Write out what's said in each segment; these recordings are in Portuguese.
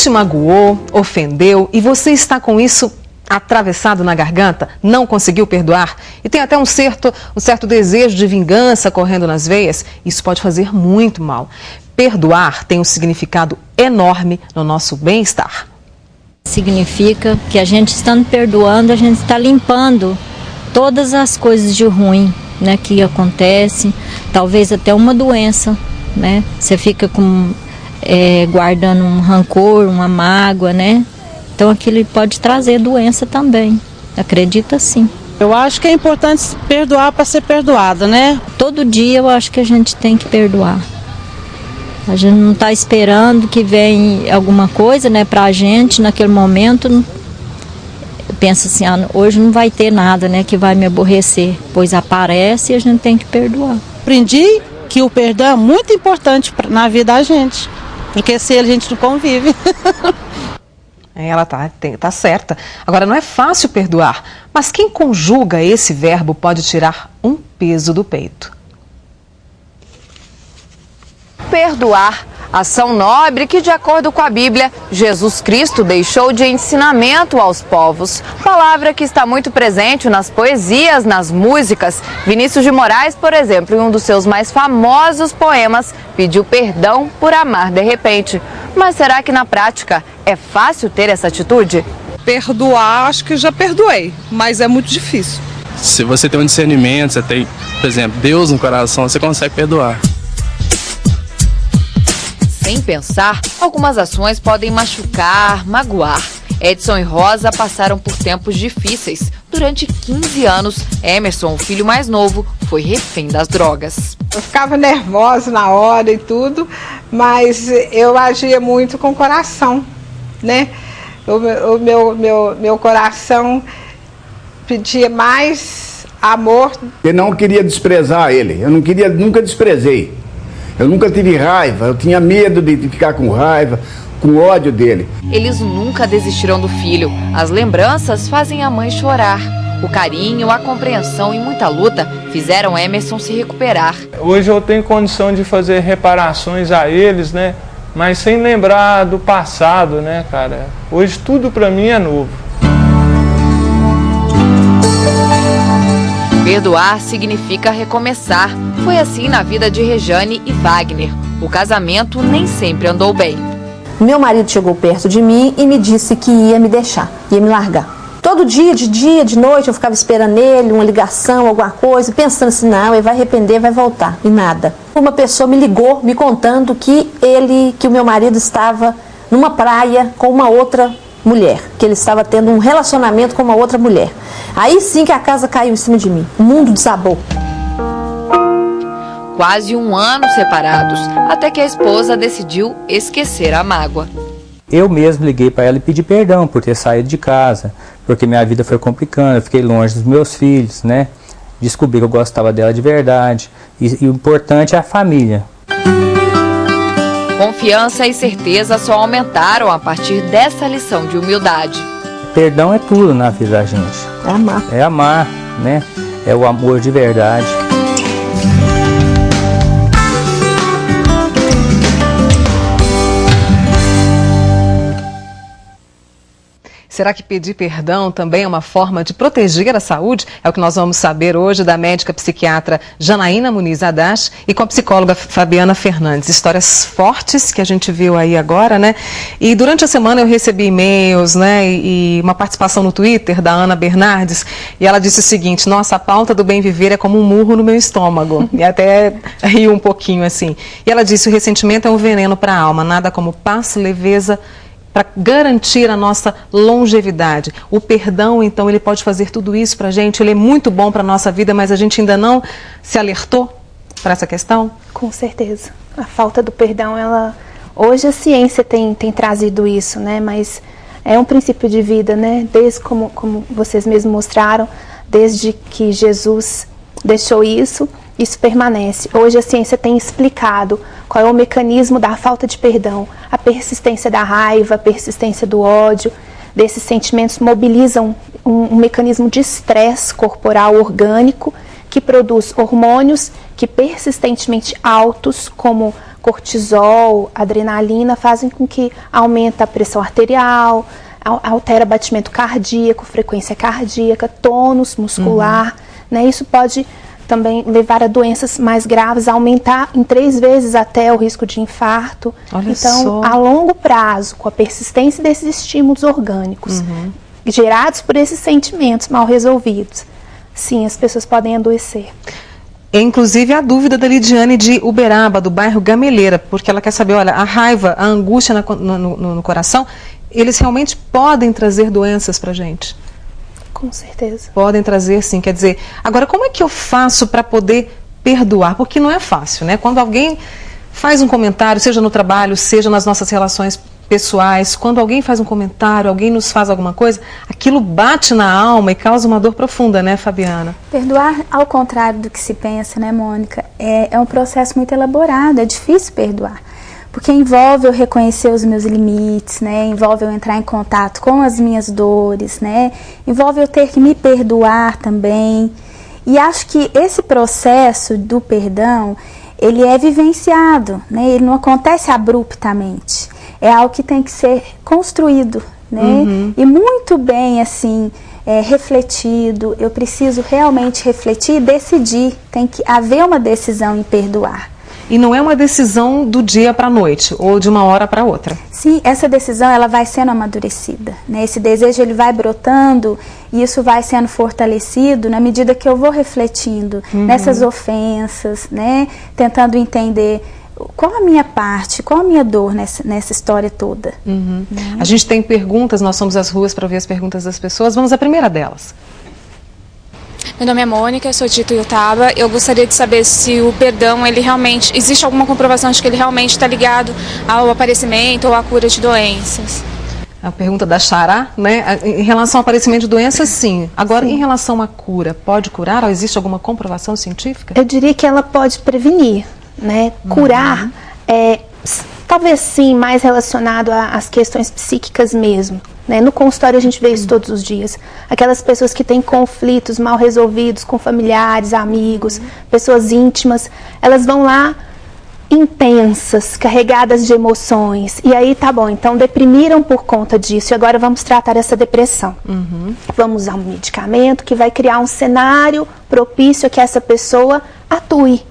te magoou, ofendeu e você está com isso atravessado na garganta, não conseguiu perdoar e tem até um certo desejo de vingança correndo nas veias, isso pode fazer muito mal. Perdoar tem um significado enorme no nosso bem-estar. Significa que a gente estando perdoando, a gente está limpando todas as coisas de ruim, né, que acontecem, talvez até uma doença, né? Você fica guardando um rancor, uma mágoa, né? Então aquilo pode trazer doença também, acredita sim. Eu acho que é importante perdoar para ser perdoado, né? Todo dia eu acho que a gente tem que perdoar. A gente não está esperando que venha alguma coisa, né, pra gente naquele momento. Pensa assim, hoje não vai ter nada, né, que vai me aborrecer, pois aparece e a gente tem que perdoar. Aprendi que o perdão é muito importante na vida da gente, porque sem ele a gente não convive. Ela tá certa. Agora, não é fácil perdoar, mas quem conjuga esse verbo pode tirar um peso do peito. Perdoar, ação nobre que, de acordo com a Bíblia, Jesus Cristo deixou de ensinamento aos povos. Palavra que está muito presente nas poesias, nas músicas. Vinícius de Moraes, por exemplo, em um dos seus mais famosos poemas, pediu perdão por amar de repente. Mas será que na prática é fácil ter essa atitude? Perdoar, acho que já perdoei, mas é muito difícil. Se você tem um discernimento, você tem, por exemplo, Deus no coração, você consegue perdoar. Sem pensar, algumas ações podem machucar, magoar. Edson e Rosa passaram por tempos difíceis. Durante 15 anos, Emerson, o filho mais novo, foi refém das drogas. Eu ficava nervosa na hora e tudo, mas eu agia muito com o coração, né? O meu coração pedia mais amor. Eu não queria desprezar ele, eu nunca desprezei. Eu nunca tive raiva, eu tinha medo de ficar com raiva, com ódio dele. Eles nunca desistiram do filho. As lembranças fazem a mãe chorar. O carinho, a compreensão e muita luta fizeram Emerson se recuperar. Hoje eu tenho condição de fazer reparações a eles, né? Mas sem lembrar do passado, né, cara? Hoje tudo pra mim é novo. Perdoar significa recomeçar. Foi assim na vida de Rejane e Wagner. O casamento nem sempre andou bem. Meu marido chegou perto de mim e me disse que ia me deixar, ia me largar. Todo dia, de noite, eu ficava esperando ele, uma ligação, alguma coisa, pensando assim, não, ele vai arrepender, vai voltar. E nada. Uma pessoa me ligou, me contando que o meu marido estava numa praia com uma outra mulher, que ele estava tendo um relacionamento com uma outra mulher. Aí sim que a casa caiu em cima de mim, o mundo desabou. Quase um ano separados, até que a esposa decidiu esquecer a mágoa. Eu mesmo liguei para ela e pedi perdão por ter saído de casa, porque minha vida foi complicando, eu fiquei longe dos meus filhos, né? Descobri que eu gostava dela de verdade, e o importante é a família. Confiança e certeza só aumentaram a partir dessa lição de humildade. Perdão é tudo na vida da gente. É amar. É amar, né? É o amor de verdade. Será que pedir perdão também é uma forma de proteger a saúde? É o que nós vamos saber hoje da médica psiquiatra Janaína Muniz Adachi e com a psicóloga Fabiana Fernandes. Histórias fortes que a gente viu aí agora, né? E durante a semana eu recebi e-mails, né? E uma participação no Twitter da Ana Bernardes. E ela disse o seguinte: nossa, a pauta do bem viver é como um murro no meu estômago. E até riu um pouquinho assim. E ela disse: o ressentimento é um veneno para a alma, nada como paz, leveza, para garantir a nossa longevidade. O perdão, então, ele pode fazer tudo isso para a gente, ele é muito bom para a nossa vida, mas a gente ainda não se alertou para essa questão? Com certeza. A falta do perdão, hoje a ciência tem trazido isso, né? Mas é um princípio de vida, né? Desde como vocês mesmos mostraram, desde que Jesus deixou isso permanece. Hoje a ciência tem explicado qual é o mecanismo da falta de perdão. A persistência da raiva, a persistência do ódio, desses sentimentos mobilizam um mecanismo de estresse corporal orgânico que produz hormônios que persistentemente altos, como cortisol, adrenalina, fazem com que aumente a pressão arterial, altera batimento cardíaco, frequência cardíaca, tônus muscular, né? Isso pode também levar a doenças mais graves, aumentar em 3 vezes até o risco de infarto. Olha então, só. a longo prazo, com a persistência desses estímulos orgânicos, gerados por esses sentimentos mal resolvidos, sim, as pessoas podem adoecer. Inclusive a dúvida da Lidiane de Uberaba, do bairro Gameleira, porque ela quer saber, olha, a raiva, a angústia no coração, eles realmente podem trazer doenças pra gente? Com certeza. Podem trazer, sim. Quer dizer, agora como é que eu faço para poder perdoar? Porque não é fácil, né? Quando alguém faz um comentário, seja no trabalho, seja nas nossas relações pessoais, quando alguém faz um comentário, alguém nos faz alguma coisa, aquilo bate na alma e causa uma dor profunda, né, Fabiana? Perdoar, ao contrário do que se pensa, né, Mônica, é um processo muito elaborado, é difícil perdoar. Porque envolve eu reconhecer os meus limites, né? Envolve eu entrar em contato com as minhas dores, né? Envolve eu ter que me perdoar também. E acho que esse processo do perdão, ele é vivenciado, né? Ele não acontece abruptamente. É algo que tem que ser construído, né? E muito bem, assim, refletido. Eu preciso realmente refletir e decidir. Tem que haver uma decisão em perdoar. E não é uma decisão do dia para a noite, ou de uma hora para outra. Sim, essa decisão ela vai sendo amadurecida, né? Esse desejo ele vai brotando e isso vai sendo fortalecido na medida que eu vou refletindo nessas ofensas, né? Tentando entender qual a minha parte, qual a minha dor nessa história toda. A gente tem perguntas, nós somos às ruas para ver as perguntas das pessoas. Vamos à primeira delas. Meu nome é Mônica, eu sou de Ituiutaba. Eu gostaria de saber se o perdão, ele realmente, existe alguma comprovação de que ele realmente está ligado ao aparecimento ou à cura de doenças? A pergunta da Xará, né? Em relação ao aparecimento de doenças, sim. Agora, em relação à cura, pode curar ou existe alguma comprovação científica? Eu diria que ela pode prevenir, né? Curar talvez sim mais relacionado às questões psíquicas mesmo. Né? No consultório a gente vê isso todos os dias. Aquelas pessoas que têm conflitos mal resolvidos com familiares, amigos, pessoas íntimas, elas vão lá intensas, carregadas de emoções. E aí tá bom, então deprimiram por conta disso e agora vamos tratar essa depressão. Vamos usar um medicamento que vai criar um cenário propício a que essa pessoa atue.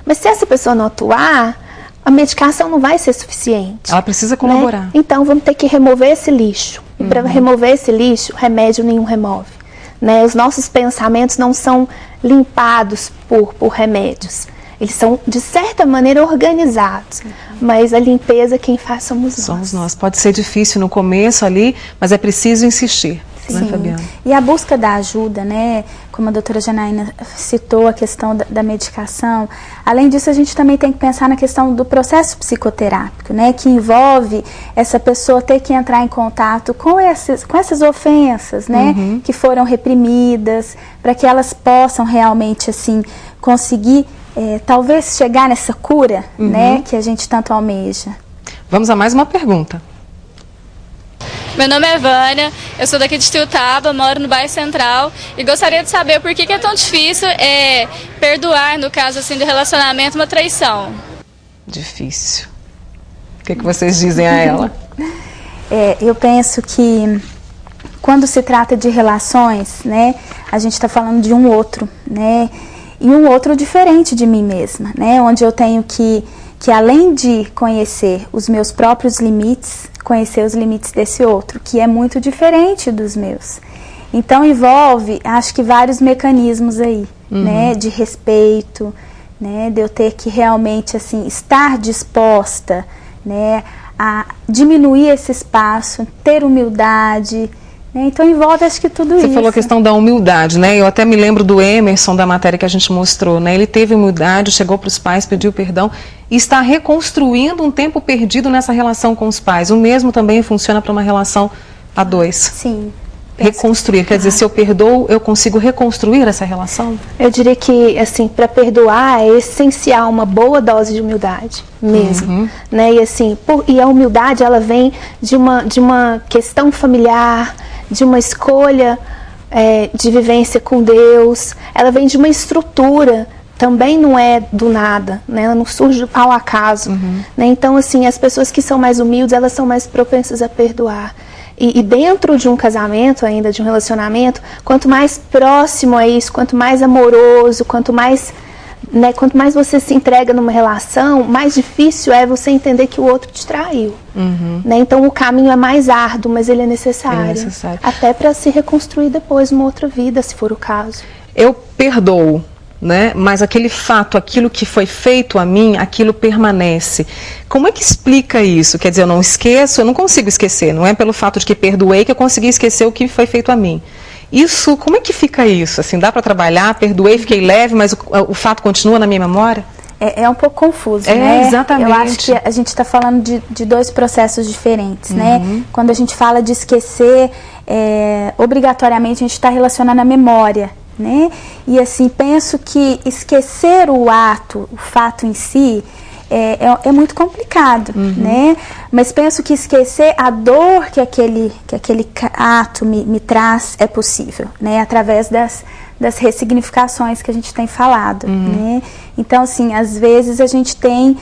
Mas se essa pessoa não atuar, a medicação não vai ser suficiente. Ela precisa colaborar. Né? Então vamos ter que remover esse lixo. E para remover esse lixo, remédio nenhum remove. Né? Os nossos pensamentos não são limpados por remédios. Eles são, de certa maneira, organizados. Mas a limpeza quem faz somos nós. Somos nós. Pode ser difícil no começo ali, mas é preciso insistir. Sim. Né, Fabiana? E a busca da ajuda, né? Como a doutora Janaína citou a questão da medicação, além disso a gente também tem que pensar na questão do processo psicoterápico, né? Que envolve essa pessoa ter que entrar em contato com essas ofensas, né? Que foram reprimidas, para que elas possam realmente, assim, conseguir, talvez chegar nessa cura, né? Que a gente tanto almeja. Vamos a mais uma pergunta. Meu nome é Vânia, eu sou daqui de Ituiutaba, moro no bairro Central e gostaria de saber por que é tão difícil perdoar, no caso assim do relacionamento, uma traição. Difícil. O que vocês dizem a ela? Eu penso que quando se trata de relações, né, a gente está falando de um outro, né, e um outro diferente de mim mesma, né, onde eu tenho que além de conhecer os meus próprios limites, conhecer os limites desse outro, que é muito diferente dos meus. Então envolve, acho que vários mecanismos aí, né, de respeito, né, de eu ter que realmente assim estar disposta, né, a diminuir esse espaço, ter humildade. Então envolve, acho que tudo isso. Você falou a questão da humildade, né? Eu até me lembro do Emerson, da matéria que a gente mostrou, né? Ele teve humildade, chegou para os pais, pediu perdão e está reconstruindo um tempo perdido nessa relação com os pais. O mesmo também funciona para uma relação a dois. Sim. Reconstruir, quer dizer, se eu perdoo, eu consigo reconstruir essa relação? Eu diria que, assim, para perdoar é essencial uma boa dose de humildade mesmo, né? E assim, e a humildade ela vem de uma questão familiar, de uma escolha de vivência com Deus, ela vem de uma estrutura, também não é do nada, né? Ela não surge ao acaso. Né? Então, assim, as pessoas que são mais humildes, elas são mais propensas a perdoar. E dentro de um casamento ainda, de um relacionamento, quanto mais próximo é isso, quanto mais amoroso, quanto mais você se entrega numa relação, mais difícil é você entender que o outro te traiu. Né? Então o caminho é mais árduo, mas ele é necessário. Até para se reconstruir depois uma outra vida, se for o caso. Eu perdoo, né? Mas aquele fato, aquilo que foi feito a mim, aquilo permanece. Como é que explica isso? Quer dizer, eu não esqueço, eu não consigo esquecer. Não é pelo fato de que perdoei que eu consegui esquecer o que foi feito a mim. Isso, como é que fica isso? Assim, dá para trabalhar, perdoei, fiquei leve, mas o fato continua na minha memória? É um pouco confuso, né? Exatamente. Eu acho que a gente está falando de dois processos diferentes, né? Quando a gente fala de esquecer, obrigatoriamente a gente está relacionando a memória, né? E assim, penso que esquecer o fato em si, é muito complicado, né? Mas penso que esquecer a dor que aquele ato me traz é possível, né? Através das ressignificações que a gente tem falado, né? Então, assim, às vezes a gente tem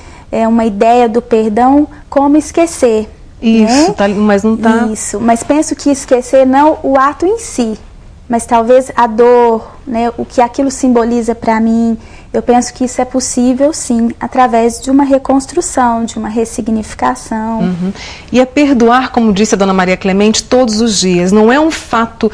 uma ideia do perdão como esquecer. Isso, né? Tá, mas não tá... Isso, mas penso que esquecer não o ato em si, mas talvez a dor, né? O que aquilo simboliza para mim. Eu penso que isso é possível, sim, através de uma reconstrução, de uma ressignificação. E é perdoar, como disse a dona Maria Clemente, todos os dias. Não é um fato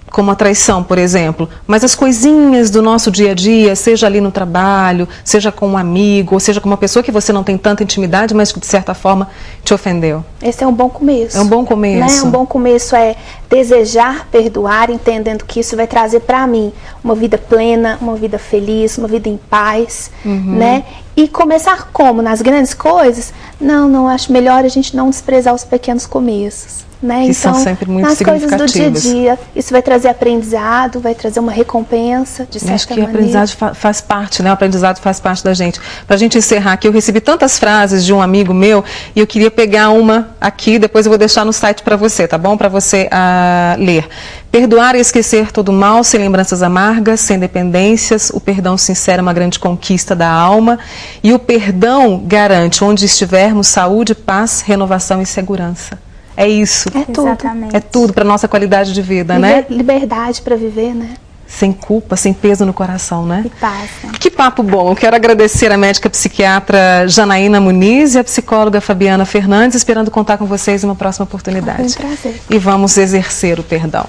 como a traição, por exemplo, mas as coisinhas do nosso dia a dia, seja ali no trabalho, seja com um amigo, ou seja com uma pessoa que você não tem tanta intimidade, mas que de certa forma te ofendeu. Esse é um bom começo. É um bom começo. Né? Um bom começo é desejar perdoar, entendendo que isso vai trazer para mim uma vida plena, uma vida feliz, uma vida em paz, né? E começar como? Nas grandes coisas? Não, acho melhor a gente não desprezar os pequenos começos. Né? Que então, são sempre muito nas coisas do dia a significativas. dia, isso vai trazer aprendizado, vai trazer uma recompensa, de certa Acho que maneira. o aprendizado faz parte, né? O aprendizado faz parte da gente. Para a gente encerrar aqui, eu recebi tantas frases de um amigo meu e eu queria pegar uma aqui, depois eu vou deixar no site para você, tá bom? Para você ler. Perdoar e esquecer todo mal, sem lembranças amargas, sem dependências. O perdão sincero é uma grande conquista da alma. E o perdão garante, onde estivermos, saúde, paz, renovação e segurança. É isso. É tudo. Exatamente. É tudo para nossa qualidade de vida, né? Liberdade para viver, né? Sem culpa, sem peso no coração, né? E paz, né? Que papo bom. Eu quero agradecer a médica psiquiatra Janaína Muniz e a psicóloga Fabiana Fernandes, esperando contar com vocês em uma próxima oportunidade. Foi um prazer. E vamos exercer o perdão.